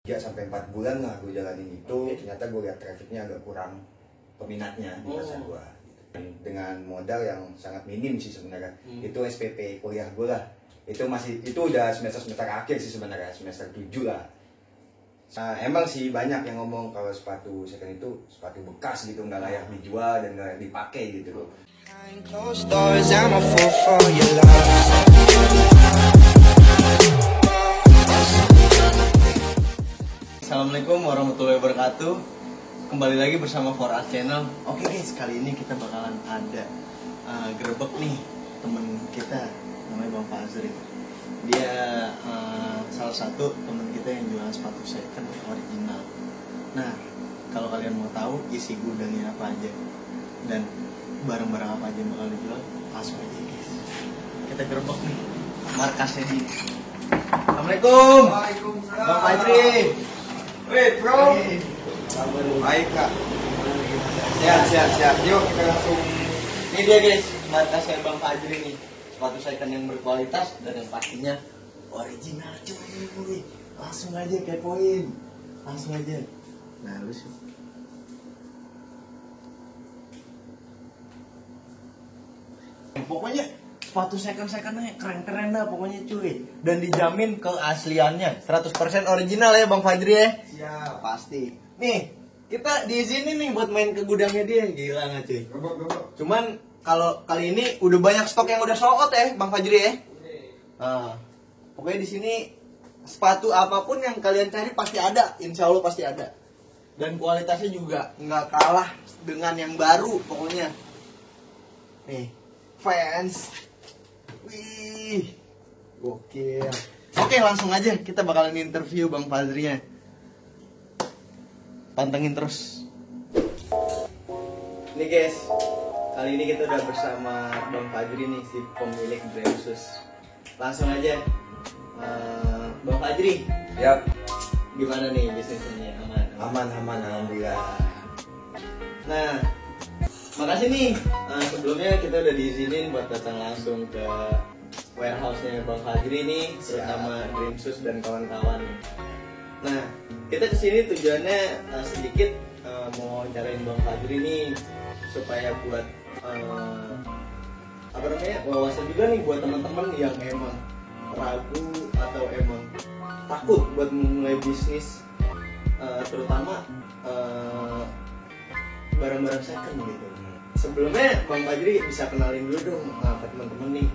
3 sampai 4 bulan lah gue jalanin itu. Ternyata gue lihat trafficnya agak kurang peminatnya di pasar gue gitu. Dengan modal yang sangat minim sih sebenarnya. Itu SPP kuliah gue lah. Itu udah semester akhir sih sebenarnya, semester 7 lah. Nah, emang sih banyak yang ngomong kalau sepatu second itu sepatu bekas gitu, nggak layak dijual dan nggak layak dipakai gitu loh. Assalamualaikum warahmatullahi wabarakatuh. Kembali lagi bersama For Art Channel. Oke guys, kali ini kita bakalan ada gerebek nih temen kita, namanya Bang Fazri. Dia salah satu temen kita yang jualan sepatu second original. Nah, kalau kalian mau tahu isi gudangnya apa aja dan barang-barang apa aja yang bakal dijual, langsung aja guys. Kita gerebek nih markasnya di. Assalamualaikum. Waalaikumsalam. Bang Fazri. Wait bro. Baik kak. Siap. Yuk kita langsung. Ini dia guys, markasnya Bang Fazri nih. Sepatu second yang berkualitas dan yang pastinya original cuy. Langsung aja kepoin. Langsung aja. Nah, lu sih. Pokoknya sepatu second-secondnya keren-keren dah pokoknya cuy. Dan dijamin keasliannya 100% original ya Bang Fazri ya. Siap. Pasti. Nih, kita di sini nih buat main ke gudangnya dia. Gila nggak cuy? Cuman kalau kali ini udah banyak stok yang udah sold out ya Bang Fazri ya. Nah, pokoknya di sini sepatu apapun yang kalian cari pasti ada, insya Allah pasti ada. Dan kualitasnya juga nggak kalah dengan yang baru pokoknya. Nih, fans. Wih, gokil. Oke, langsung aja kita bakalan interview Bang Fazri-nya. Pantengin terus. Nih guys, kali ini kita udah bersama Bang Fazri nih, si pemilik Dreamsus. Langsung aja, Bang Fazri. Yap. Gimana nih bisnisnya? Aman alhamdulillah. Nah, makasih nih. Sebelumnya kita udah diizinin buat datang langsung ke warehouse-nya Bang Fazri nih, terutama Dreamsus dan kawan-kawan nih. Nah, kita kesini tujuannya sedikit mau cariin Bang Fazri nih supaya buat wawasan juga nih buat teman-teman yang emang ragu atau emang takut buat memulai bisnis, terutama barang-barang second gitu. Sebelumnya Bang Fazri bisa kenalin dulu dong ke teman-teman nih.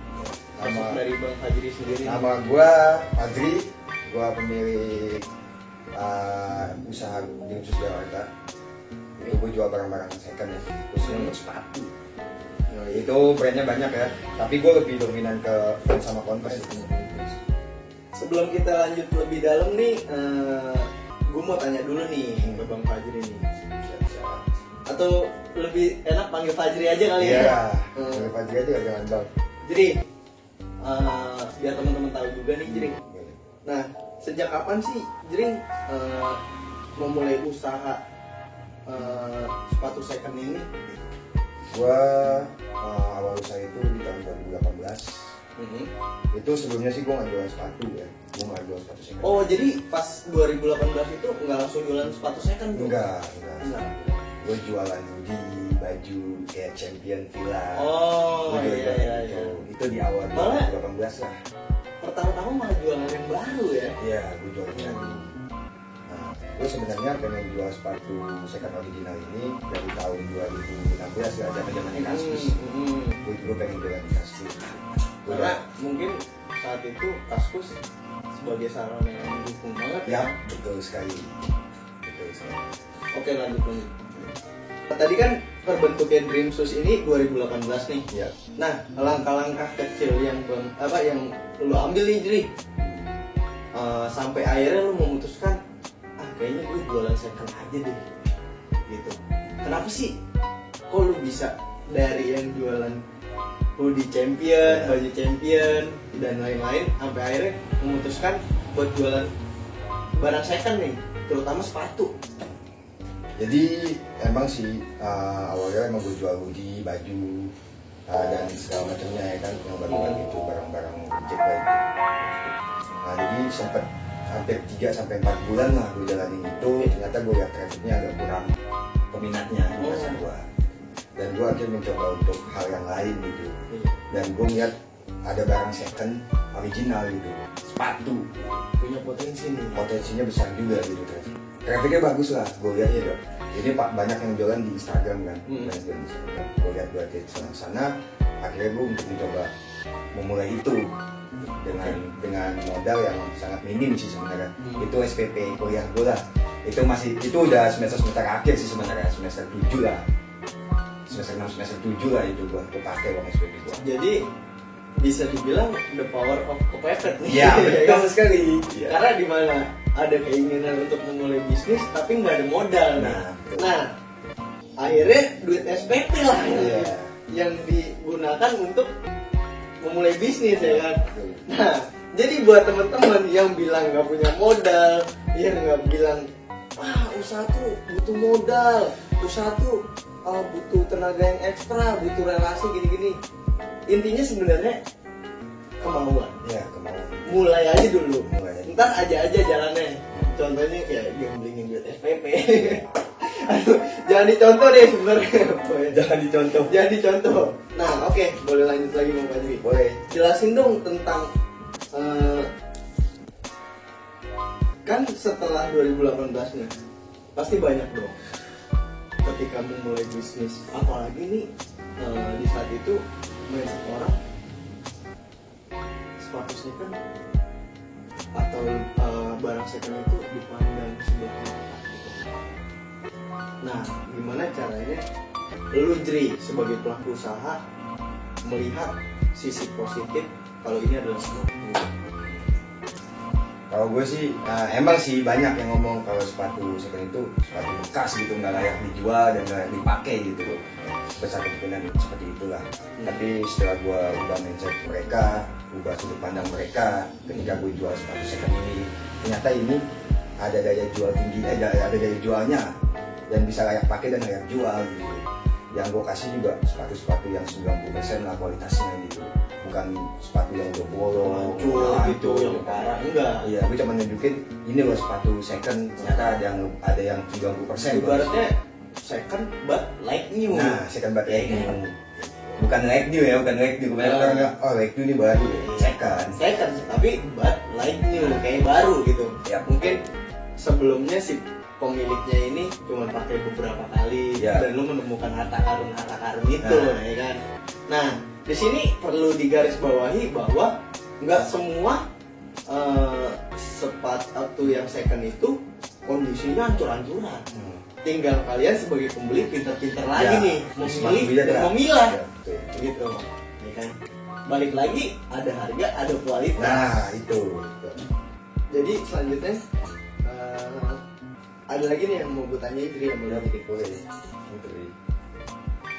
Nama dari Bang Fazri sendiri. Nama gue Fazri, gue pemilik usaha Dreamsus Jakarta. Itu gue jual barang-barang second ya, khususnya untuk sepatu. Itu brandnya banyak ya, tapi gue lebih dominan ke Vans sama Converse itu. Sebelum kita lanjut lebih dalam nih, gue mau tanya dulu nih ke Bang Fazri nih. Atau lebih enak panggil Fazri aja kali ya? Iya, panggil Fazri aja jangan Bang. Jadi, biar teman-teman tahu juga nih Jering. Nah, sejak kapan sih Jering memulai usaha sepatu second ini? Gua awal usaha itu di tahun 2018. Itu sebelumnya sih gua nggak jual sepatu ya, gua nggak jual sepatu second. Oh, jadi pas 2018 itu nggak langsung jualan sepatu second? Enggak. Gue jualan di baju kayak Champion Villa. Oh iya. Itu di awal 2018 lah. Pertama-tama malah jualan yang baru ya? Iya, gue jualan yang baru. Nah, gue sebenarnya pengen jual sepatu second original ini dari tahun 2016 ya, zaman-zamannya Kaskus. Gue juga pengen jualan di Kaskus. Karena mungkin saat itu Kaskus sebagai sarana yang mendukung banget ya. Betul sekali. Oke, lanjut. Tadi kan terbentuknya Dreamsus ini 2018 nih. Iya. Nah, langkah-langkah kecil yang lo ambil nih Jri, sampai akhirnya lo memutuskan, kayaknya gue jualan second aja deh, gitu. Kenapa sih? Kok lo bisa dari yang jualan hoodie Champion, baju Champion dan lain-lain, sampai akhirnya memutuskan buat jualan barang second nih, terutama sepatu? Jadi emang sih awalnya emang gue jual hoodie, baju dan segala macamnya ya kan, yang baru gitu barang-barang ojek gitu. Nah jadi sempet hampir 3-4 bulan lah gue jalanin itu, ternyata gue lihat trafficnya agak kurang peminatnya di pasar gue, dan gue akhirnya mencoba untuk hal yang lain gitu, dan gue lihat ada barang second original gitu, sepatu punya potensi nih, potensinya besar juga gitu, trafficnya bagus lah gue lihat ya. Ini pak banyak yang jualan di Instagram kan, banyak jualan di Instagram. Gue lihat di sana, akhirnya gue untuk mencoba memulai itu dengan modal yang sangat minim sih sebenarnya. Itu SPP kuliah gue lah. Itu udah semester akhir sih sebenarnya, semester 7 lah, semester 6 semester 7 lah itu gue pakai uang SPP gue. Jadi bisa dibilang the power of kepepet nih. Iya betul sekali. Karena di mana ada keinginan untuk memulai bisnis tapi nggak ada modal. Nah akhirnya duit SPP lah yang digunakan untuk memulai bisnis ya kan. Nah jadi buat teman-teman yang bilang nggak punya modal, yang nggak bilang usaha tuh butuh modal, usaha tuh butuh tenaga yang ekstra, butuh relasi gini-gini. Intinya sebenarnya kemauan. Ya kemauan. Mulai aja dulu. Ntar aja jalannya. Contohnya kayak gamblingin duit SPP. Aduh, jangan dicontoh deh sebenarnya. Jangan dicontoh. Nah, oke, boleh lanjut lagi Bang Fajri. Boleh. Jelasin dong tentang kan setelah 2018 nih pasti banyak dong ketika memulai bisnis, apalagi nih di saat itu mindset orang sepatu second atau barang second itu dipandang sebelah mata gitu. Nah, gimana caranya lu Jri sebagai pelaku usaha melihat sisi positif kalau ini adalah sepatu? Kalau gue sih emang sih banyak yang ngomong kalau sepatu second itu sepatu bekas gitu, nggak layak dijual dan nggak layak dipakai gitu loh. Besar kemungkinan seperti itulah. Tapi setelah gue ubah mindset mereka, ubah sudut pandang mereka, ketika gue jual sepatu second ini, ternyata ini ada daya jual tinggi, ada daya jualnya dan bisa layak pakai dan layak jual gitu. Yang gue kasih juga sepatu-sepatu yang 90% lah kualitasnya gitu, bukan sepatu yang udah bolong gitu yang parah, enggak. Iya, gue cuma nunjukin ini loh sepatu second, ternyata ada yang 30%. Ibaratnya second but like new. Nah, second but like new. Bukan like new ya, bukan like new. Kebanyakan orang oh like new ini baru, second tapi but like new, kayak baru gitu. Ya. Mungkin sebelumnya si pemiliknya ini cuma pakai beberapa kali dan lu menemukan harta karun itu, ya kan. Nah, di sini perlu digarisbawahi bahwa nggak semua sepatu yang second itu kondisinya hancur-hancuran. Tinggal kalian sebagai pembeli pintar-pintar lagi nih memilah gitu, ya kan. Balik lagi ada harga, ada kualitas. Nah itu. Jadi selanjutnya ada lagi nih yang mau gue tanya Jri yang boleh boleh.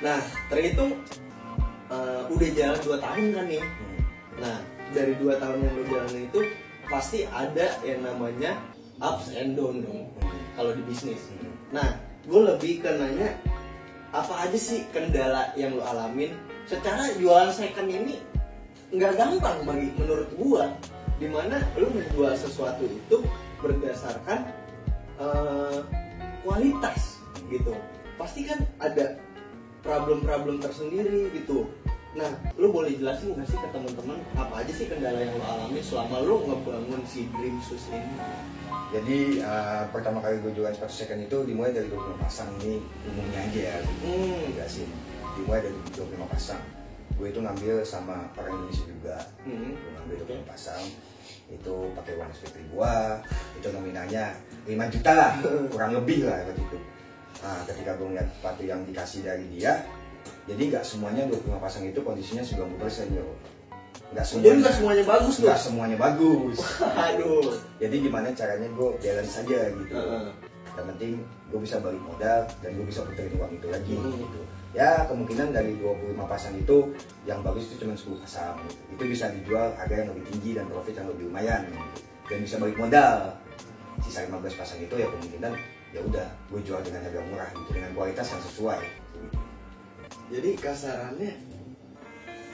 Nah terhitung udah jalan 2 tahun kan nih. Nah dari 2 tahun yang lo jalanin itu pasti ada yang namanya ups and down dong kalau di bisnis. Nah gue lebih ke nanya apa aja sih kendala yang lo alamin secara jualan second ini. Nggak gampang menurut gue, dimana lo menjual sesuatu itu berdasarkan kualitas gitu. Pasti kan ada problem-problem tersendiri gitu. Nah, lu boleh jelasin nggak sih ke teman-teman apa aja sih kendala yang lu alami selama lu ngebangun si Dream Shoes ini? Jadi pertama kali gue jualan sepatu second itu dimulai dari 25 pasang, ini umumnya aja ya. Enggak sih. Dimulai dari 25 pasang. Gue itu ngambil sama orang Indonesia juga. Gue ngambil 25 pasang. Itu pakai uang SPP gua, itu nominalnya 5 juta lah, kurang lebih lah waktu itu. Nah, ketika gue ngeliat sepatu yang dikasih dari dia, jadi nggak semuanya 25 pasang itu kondisinya 90% yo. Nggak semuanya bagus tuh. Nggak semuanya bagus. Aduh. Jadi gimana caranya gue balance saja gitu. Yang penting gue bisa balik modal dan gue bisa puterin uang itu lagi gitu. Ya kemungkinan dari 25 pasang itu yang bagus itu cuma 10 pasang gitu. Itu bisa dijual harga yang lebih tinggi dan profit yang lebih lumayan gitu. Dan bisa balik modal. Sisa 15 pasang itu ya kemungkinan ya udah gue jual dengan harga murah gitu, dengan kualitas yang sesuai gitu. Jadi kasarannya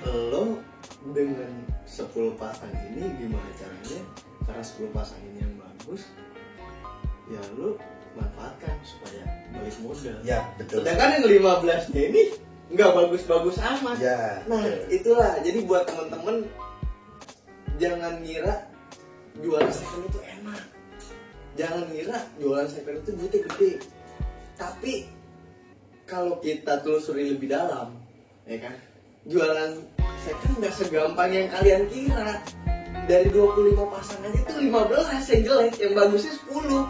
lo dengan 10 pasang ini gimana caranya karena 10 pasang ini yang bagus, ya lu manfaatkan supaya balik modal. Ya betul. Sedangkan yang 15-nya ini nggak bagus-bagus amat. Ya. Nah itulah, jadi buat temen-temen jangan ngira jualan second itu enak, jangan ngira jualan second itu duitnya gede. Tapi kalau kita telusuri lebih dalam, ya kan, jualan second nggak segampang yang kalian kira. Dari 25 pasangan itu 15 yang jelek, yang bagusnya 10.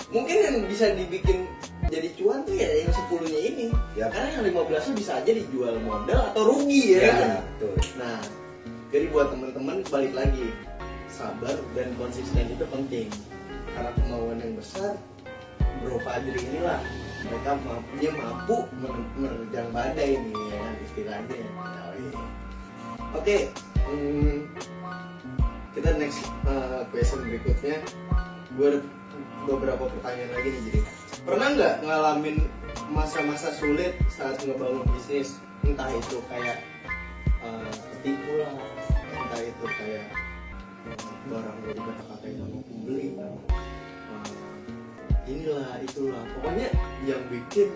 Mungkin yang bisa dibikin jadi cuan tuh ya yang 10-nya ini. Ya. Karena yang 15-nya bisa aja dijual modal atau rugi ya kan. Betul. Nah, jadi buat teman-teman balik lagi, sabar dan konsisten itu penting. Karena kemauan yang besar, Bro Fajri inilah dia mampu menerjang badai nih ya kan istilahnya. Oke, kita next question berikutnya. Gue ada beberapa pertanyaan lagi nih. Jadi pernah nggak ngalamin masa-masa sulit saat ngebangun bisnis, entah itu kayak ketipu lah, entah itu kayak barang gue dikata-katain sama pembeli, inilah itulah, pokoknya yang bikin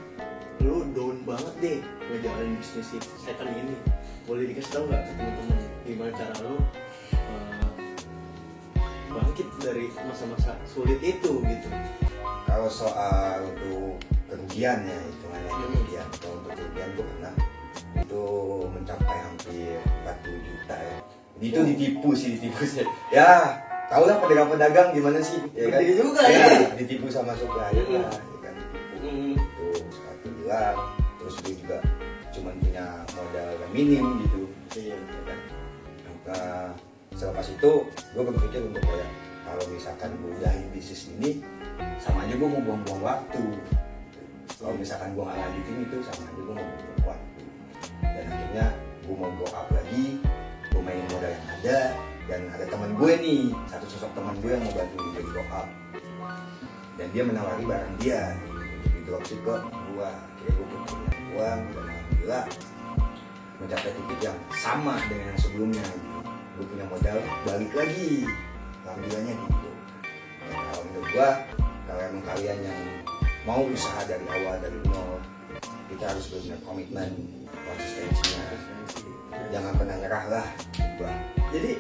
lu down banget deh ngejalanin bisnis second ini. Boleh dikasih tau nggak ke teman-teman gimana cara lu bangkit dari masa-masa sulit itu gitu? Kalau soal untuk kerugian ya, hitungannya kerugian. Kalau untuk kerugian gue pernah itu mencapai hampir 40 juta ya. Itu ditipu sih. Ya, tau lah pedagang-pedagang gimana sih? Ya kan? Gede juga ya. ya. Ditipu sama supplier lah, ya kan? Ditipu. Tuh sepatu hilang, terus gue juga cuman punya modal yang minim gitu. Iya. Ya kan? Nah, selepas itu gue berpikir untuk kayak kalau misalkan gue udahin bisnis ini, sama aja gue mau buang-buang waktu. Kalau misalkan gue nggak lanjutin itu, sama aja gue mau buang waktu. Dan akhirnya gue mau go up lagi, gue mainin modal yang ada, dan ada teman gue nih, satu sosok teman gue yang mau bantu jadi go up. Dan dia menawari barang dia untuk di dropship ke gue. Akhirnya gue punya uang, dan alhamdulillah mencapai titik yang sama dengan yang sebelumnya gitu. Gue punya modal balik lagi, alhamdulillahnya gitu. Kalau menurut gue, kalau emang kalian yang mau usaha dari awal dari nol, kita harus benar komitmen, konsistensinya, jangan pernah nyerah lah gitu. Jadi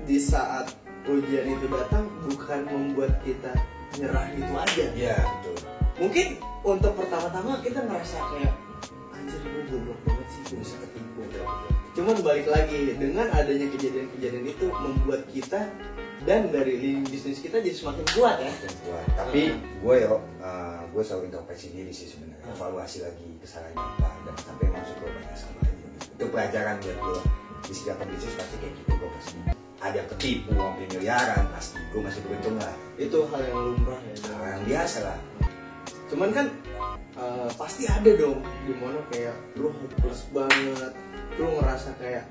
di saat ujian itu datang bukan membuat kita nyerah gitu aja. Iya betul. Mungkin untuk pertama-tama kita ngerasa kayak anjir gue goblok banget sih, gue bisa ketipu. Cuman balik lagi, dengan adanya kejadian-kejadian itu membuat kita dan dari lini bisnis kita jadi semakin kuat ya. Tapi gue gue selalu introspeksi diri sih sebenarnya, evaluasi lagi kesalahannya apa, dan sampai masuk ke banyak sama aja. Itu pelajaran buat gue. Di setiap bisnis pasti kayak gitu, gue pasti ada ketipu hampir miliaran, pasti gue masih beruntung lah. Itu hal yang lumrah ya. Hal yang biasa lah. Cuman kan pasti ada dong dimana kayak lu hopeless banget, lu ngerasa kayak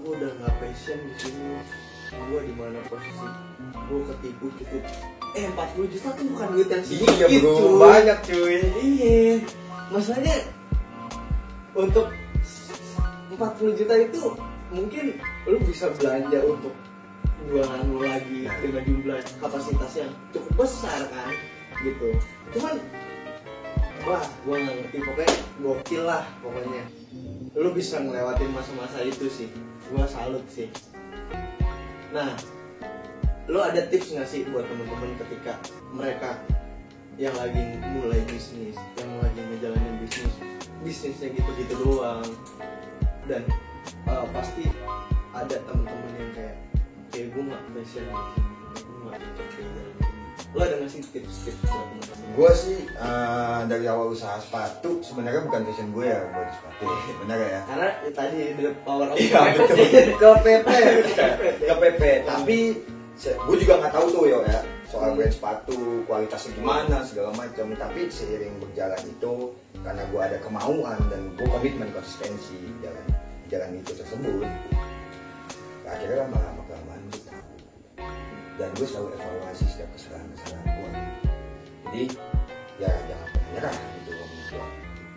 gue udah nggak passion di sini, gue di mana posisi gue ketipu cukup 40 juta tuh bukan duit yang sedikit. Iya bro, cuy. banyak cuy. Iya, masalahnya untuk 40 juta itu mungkin lu bisa belanja untuk jualan lu lagi dengan jumlah kapasitas yang cukup besar kan gitu. Cuman wah, gue gak ngerti, pokoknya gokil lah pokoknya. Lu bisa ngelewatin masa-masa itu sih, gue salut sih. Nah, lu ada tips gak sih buat temen-temen ketika mereka yang lagi mulai bisnis, yang lagi ngejalanin bisnisnya gitu-gitu doang, dan pasti ada temen-temen yang kayak gue gak passion di sini, gue gak cocok kayak jalan ini. Lo ada ngasih tips-tips buat temen-temen? Gue sih dari awal usaha sepatu sebenarnya bukan passion gue ya buat sepatu, benar ya? Karena tadi the power of Iya betul. Ke PP. Tapi gue juga nggak tahu tuh ya soal brand sepatu kualitasnya gimana segala macam. Tapi seiring berjalan itu, karena gue ada kemauan dan gue komitmen konsistensi jalan itu tersebut, akhirnya lama-lama kelamaan gue tahu. Dan gue selalu evaluasi setiap kesalahan gue. Jadi ya jangan pernah nyerah gitu.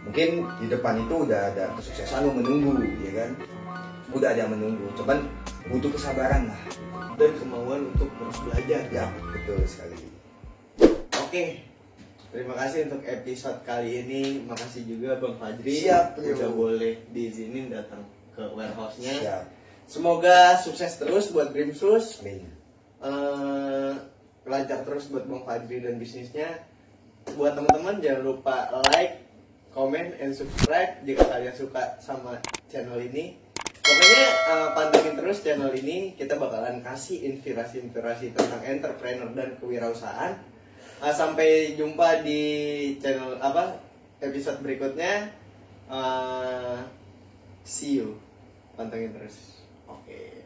Mungkin di depan itu udah ada kesuksesan lo menunggu, ya kan? Udah ada yang menunggu, cuman butuh kesabaran lah. dan kemauan untuk terus belajar. Ya, betul sekali. Oke, terima kasih untuk episode kali ini. Makasih juga Bang Fajri Siap, udah yo. boleh diizinin datang ke warehouse-nya. Siap. Semoga sukses terus buat Dreamsus. Amin. Lancar terus buat Bang Fajri dan bisnisnya. Buat teman-teman jangan lupa like, comment, and subscribe jika kalian suka sama channel ini. Pokoknya pantengin terus channel ini. Kita bakalan kasih inspirasi-inspirasi tentang entrepreneur dan kewirausahaan. Sampai jumpa di channel episode berikutnya. See you. Pantengin terus. Oke.